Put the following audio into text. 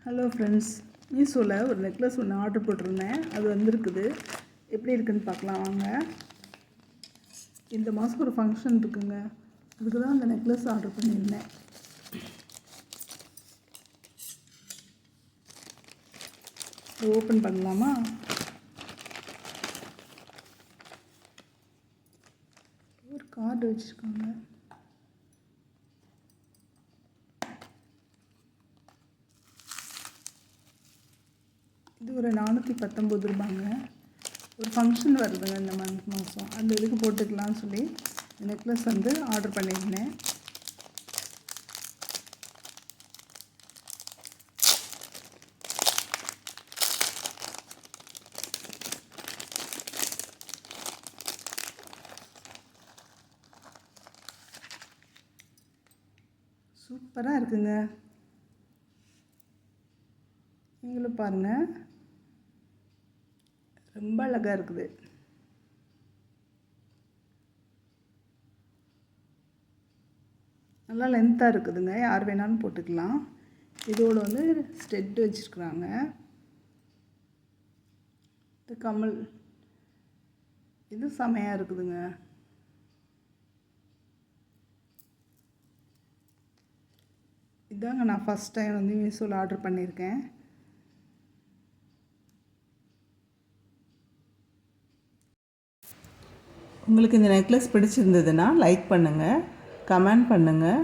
Hello friends, மீஷோவில் ஒரு necklace ஒன்று ஆர்டர் போட்டிருந்தேன். அது வந்திருக்குது. எப்படி இருக்குதுன்னு பார்க்கலாம் வாங்க. இந்த மாதம் ஒரு ஃபங்க்ஷன் இருக்குங்க, அதுக்கு தான் அந்த நெக்லஸ் ஆர்டர் பண்ணியிருந்தேன். ஓப்பன் பண்ணலாமா? ஒரு கார்டு வச்சுருக்காங்க. இது ஒரு 419 ரூபாங்க. ஒரு ஃபங்க்ஷன் வருதுங்க இந்த மாதம், அந்த இதுக்கு போட்டுக்கலாம்னு சொல்லி நெக்லஸ் வந்து ஆர்டர் பண்ணியிருந்தேன். சூப்பராக இருக்குங்க. நீங்களும் பாருங்கள், ரொம்ப அழகாக இருக்குது. நல்லா லென்த்தாக இருக்குதுங்க, யார் வேணாலும் போட்டுக்கலாம். இதோடு வந்து ஸ்டெட் வச்சுருக்குறாங்க. இது கமல், இது செமையாக இருக்குதுங்க. இதாங்க நான் ஃபஸ்ட் டைம் வந்து மீஷோவில் ஆர்டர் பண்ணியிருக்கேன். உங்களுக்கு இந்த நெக்லஸ் பிடிச்சிருந்ததுன்னா லைக் பண்ணுங்கள், கமெண்ட் பண்ணுங்கள்.